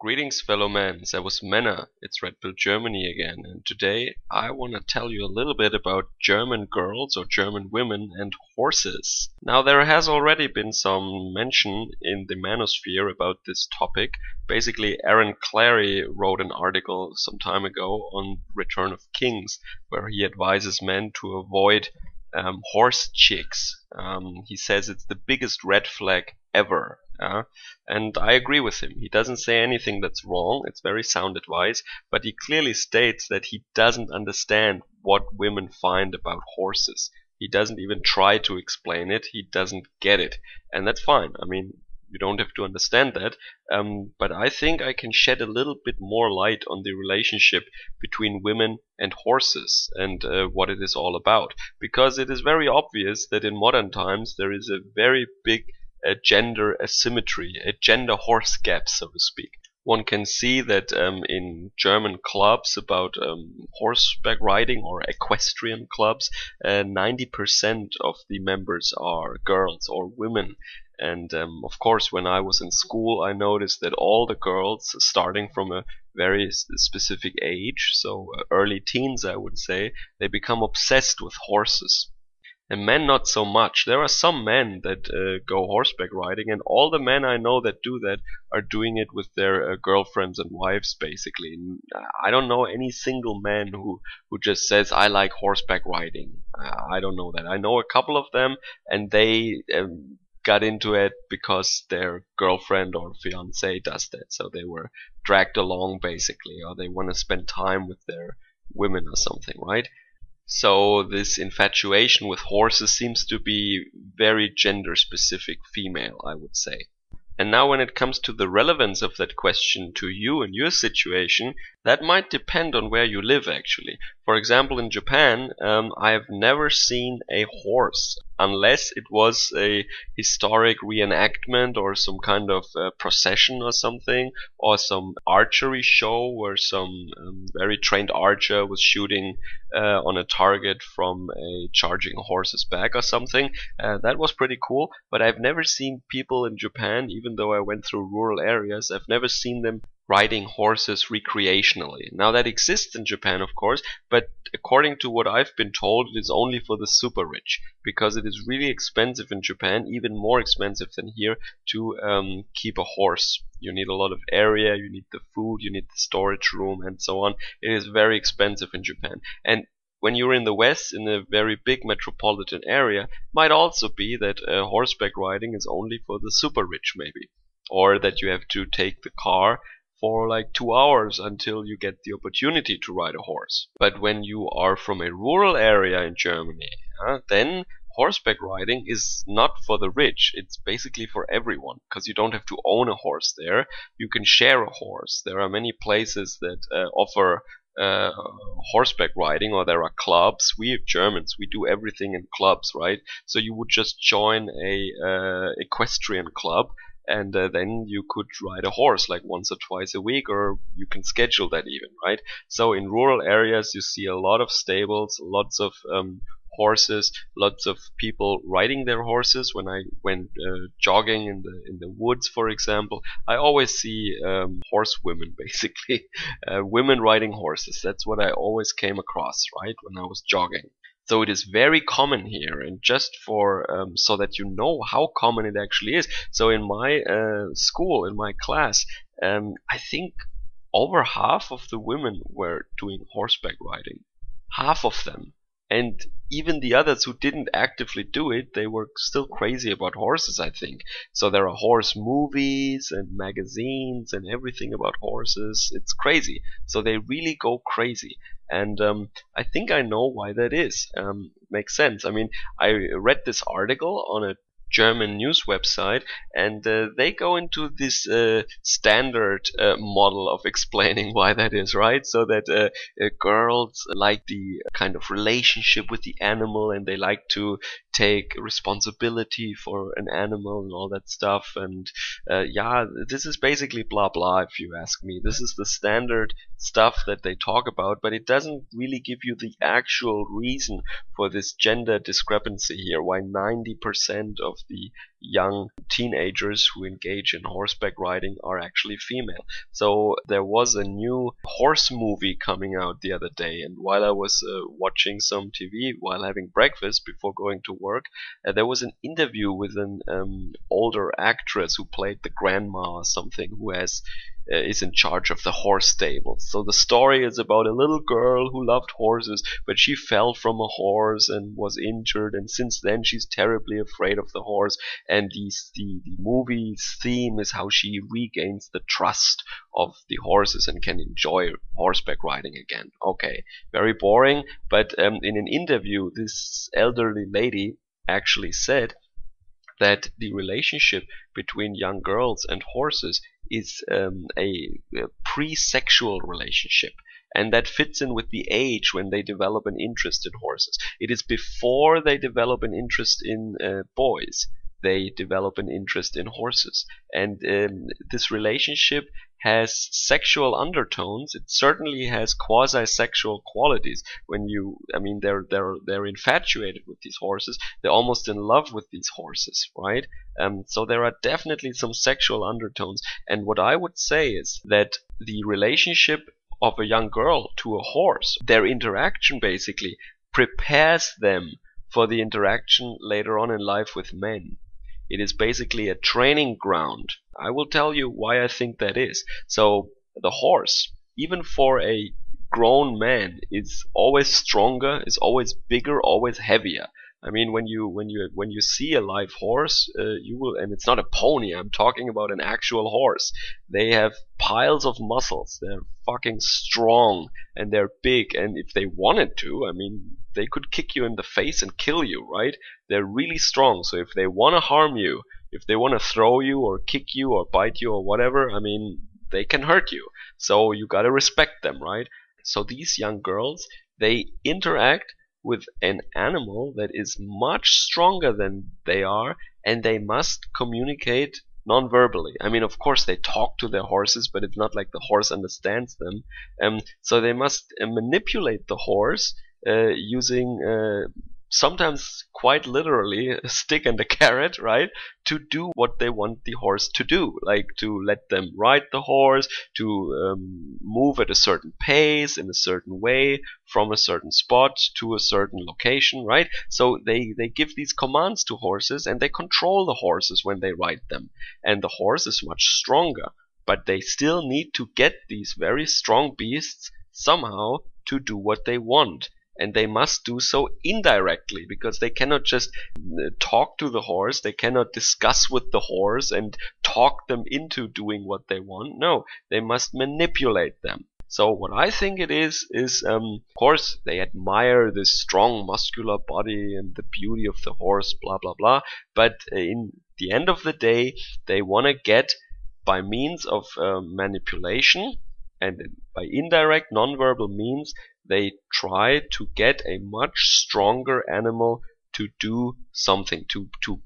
Greetings, fellow men. Servus Männer. It's Red Pill Germany again, and today I want to tell you a little bit about German girls or German women and horses. Now, there has already been some mention in the manosphere about this topic. Basically, Aaron Clary wrote an article some time ago on Return of Kings, where he advises men to avoid horse chicks. He says it's the biggest red flag ever. And I agree with him. He doesn't say anything that's wrong. It's very sound advice, but he clearly states that he doesn't understand what women find about horses. He doesn't even try to explain it. He doesn't get it. And that's fine. I mean, you don't have to understand that. But I think I can shed a little bit more light on the relationship between women and horses and what it is all about. Because it is very obvious that in modern times there is a very big gender asymmetry, a gender horse gap, so to speak. One can see that in German clubs about horseback riding or equestrian clubs, 90% of the members are girls or women. And of course, when I was in school, I noticed that all the girls, starting from a very specific age, so early teens, I would say, they become obsessed with horses. And men not so much. There are some men that go horseback riding, and all the men I know that do that are doing it with their girlfriends and wives, basically. I don't know any single man who just says, I like horseback riding. I don't know that. I know a couple of them, and they got into it because their girlfriend or fiance does that. So they were dragged along, basically, or they want to spend time with their women or something, right? So this infatuation with horses seems to be very gender specific female, I would say. And now when it comes to the relevance of that question to you and your situation, that might depend on where you live actually. For example, in Japan, I have never seen a horse unless it was a historic reenactment or some kind of procession or something, or some archery show where some very trained archer was shooting on a target from a charging horse's back or something. That was pretty cool, but I've never seen people in Japan, even though I went through rural areas, I've never seen them riding horses recreationally. Now that exists in Japan, of course, but according to what I've been told, it is only for the super rich, because it is really expensive in Japan, even more expensive than here, to keep a horse. You need a lot of area, you need the food, you need the storage room, and so on. It is very expensive in Japan. And when you're in the West, in a very big metropolitan area, it might also be that horseback riding is only for the super rich, maybe. Or that you have to take the car for like 2 hours until you get the opportunity to ride a horse. But when you are from a rural area in Germany, then horseback riding is not for the rich. It's basically for everyone, because you don't have to own a horse there. You can share a horse. There are many places that offer horseback riding, or there are clubs. We Germans, we do everything in clubs, right? So you would just join a equestrian club, and then you could ride a horse like once or twice a week, or you can schedule that even, right? So in rural areas you see a lot of stables, lots of horses, lots of people riding their horses. When I went jogging in the woods, for example, I always see horsewomen, basically, women riding horses. That's what I always came across, right, when I was jogging. So it is very common here, and just for so that you know how common it actually is. So in my school, in my class, I think over half of the women were doing horseback riding. Half of them. And even the others who didn't actively do it, they were still crazy about horses, I think. So there are horse movies and magazines and everything about horses. It's crazy. So they really go crazy. And I think I know why that is. Makes sense. I mean, I read this article on a German news website, and they go into this standard model of explaining why that is, right? So that girls like the kind of relationship with the animal, and they like to take responsibility for an animal and all that stuff. And yeah, this is basically blah blah, if you ask me. This is the standard stuff that they talk about, but it doesn't really give you the actual reason for this gender discrepancy here, why 90% of the young teenagers who engage in horseback riding are actually female. So there was a new horse movie coming out the other day, and while I was watching some TV while having breakfast before going to work, there was an interview with an older actress who played the grandma or something, who is in charge of the horse stables. So the story is about a little girl who loved horses, but she fell from a horse and was injured, and since then she's terribly afraid of the horse. And the movie's theme is how she regains the trust of the horses and can enjoy horseback riding again. Okay, very boring, but in an interview, this elderly lady actually said that the relationship between young girls and horses is a pre-sexual relationship, and that fits in with the age when they develop an interest in horses. It is before they develop an interest in boys. They develop an interest in horses, and this relationship has sexual undertones. It certainly has quasi-sexual qualities. They're infatuated with these horses. They're almost in love with these horses, right? So there are definitely some sexual undertones. And what I would say is that the relationship of a young girl to a horse, their interaction basically prepares them for the interaction later on in life with men. It is basically a training ground. I will tell you why I think that is. So the horse, even for a grown man, is always stronger, is always bigger, always heavier. I mean, when you see a live horse, you will, and it's not a pony. I'm talking about an actual horse. They have piles of muscles. They're fucking strong and they're big. And if they wanted to, I mean, they could kick you in the face and kill you, right? They're really strong. So if they want to harm you, if they want to throw you or kick you or bite you or whatever, I mean, they can hurt you. So you gotta respect them, right? So these young girls, they interact with an animal that is much stronger than they are, and they must communicate non-verbally. I mean, of course they talk to their horses, but it's not like the horse understands them. So they must manipulate the horse using sometimes quite literally a stick and a carrot, right, to do what they want the horse to do, like to let them ride the horse, to move at a certain pace in a certain way from a certain spot to a certain location, right? So they give these commands to horses, and they control the horses when they ride them, and the horse is much stronger, but they still need to get these very strong beasts somehow to do what they want. And they must do so indirectly, because they cannot just talk to the horse, they cannot discuss with the horse and talk them into doing what they want. No, they must manipulate them. So what I think it is of course they admire this strong muscular body and the beauty of the horse, blah blah blah, but in the end of the day they want to get, by means of manipulation and by indirect non-verbal means, they try to get a much stronger animal to do something, to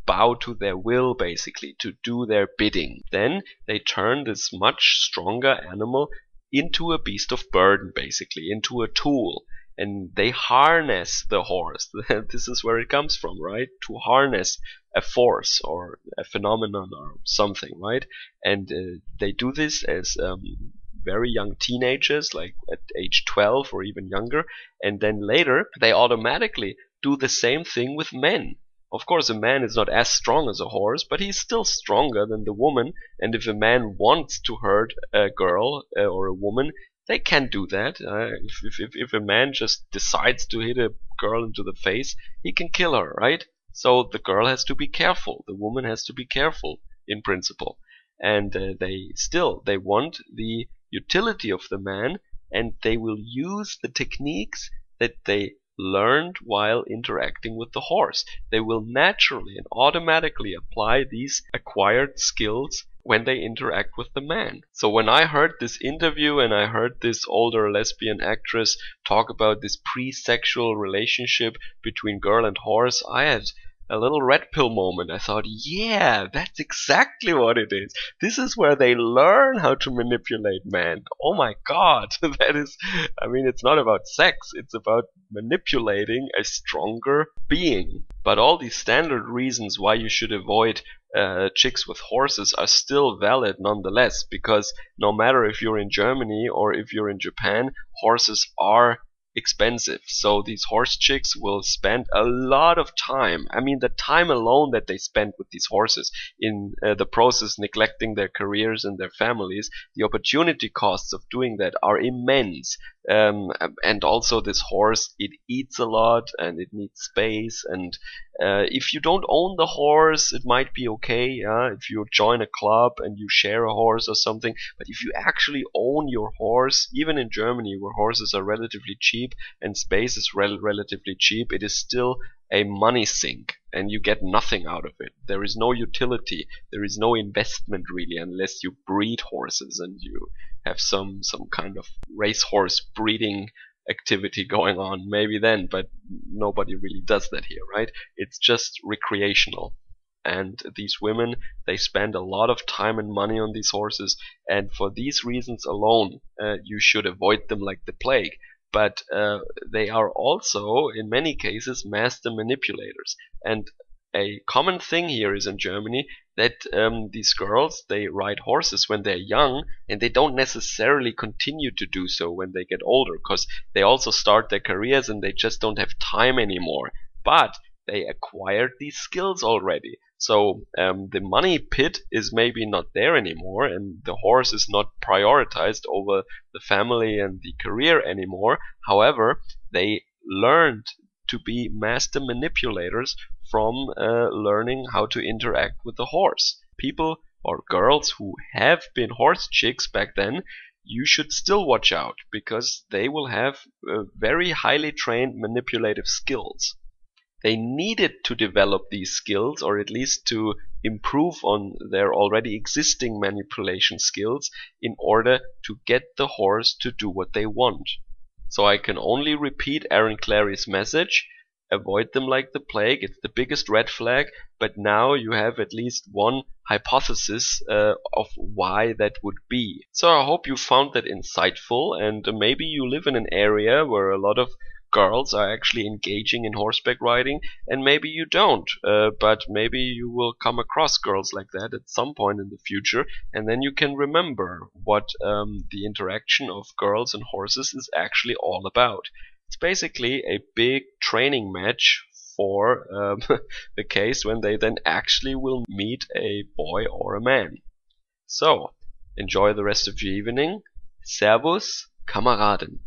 bow to their will, basically, to do their bidding. Then they turn this much stronger animal into a beast of burden, basically, into a tool. And they harness the horse. This is where it comes from, right? To harness a force or a phenomenon or something, right? And they do this as very young teenagers, like at age 12 or even younger, and then later they automatically do the same thing with men. Of course, a man is not as strong as a horse, but he's still stronger than the woman, and if a man wants to hurt a girl or a woman, they can do that. If a man just decides to hit a girl into the face, he can kill her, right? So the girl has to be careful, the woman has to be careful, in principle. And they want the utility of the man, and they will use the techniques that they learned while interacting with the horse. They will naturally and automatically apply these acquired skills when they interact with the man. So when I heard this interview and I heard this older lesbian actress talk about this pre-sexual relationship between girl and horse, I had a little red pill moment. I thought, yeah, that's exactly what it is. This is where they learn how to manipulate men. Oh my god, that is, I mean, it's not about sex, it's about manipulating a stronger being. But all these standard reasons why you should avoid chicks with horses are still valid nonetheless, because no matter if you're in Germany or if you're in Japan, horses are expensive. So these horse chicks will spend a lot of time. I mean, the time alone that they spend with these horses in the process, neglecting their careers and their families, the opportunity costs of doing that are immense. And also this horse, it eats a lot and it needs space, and if you don't own the horse, it might be okay, if you join a club and you share a horse or something. But if you actually own your horse, even in Germany where horses are relatively cheap and space is relatively cheap, it is still a money sink and you get nothing out of it. There is no utility, there is no investment really, unless you breed horses and you have some kind of racehorse breeding activity going on, maybe then, but nobody really does that here, right? It's just recreational. And these women, they spend a lot of time and money on these horses, and for these reasons alone, you should avoid them like the plague. But they are also, in many cases, master manipulators. And a common thing here is in Germany that these girls, they ride horses when they're young, and they don't necessarily continue to do so when they get older, because they also start their careers and they just don't have time anymore. But they acquired these skills already. So the money pit is maybe not there anymore, and the horse is not prioritized over the family and the career anymore. However, they learned to be master manipulators from learning how to interact with the horse. People or girls who have been horse chicks back then, you should still watch out, because they will have very highly trained manipulative skills. They needed to develop these skills, or at least to improve on their already existing manipulation skills, in order to get the horse to do what they want. So I can only repeat Aaron Clary's message: avoid them like the plague. It's the biggest red flag, but now you have at least one hypothesis of why that would be. So I hope you found that insightful, and maybe you live in an area where a lot of girls are actually engaging in horseback riding, and maybe you don't, but maybe you will come across girls like that at some point in the future, and then you can remember what the interaction of girls and horses is actually all about. It's basically a big training match for the case when they then actually will meet a boy or a man. So, enjoy the rest of your evening. Servus, Kameraden.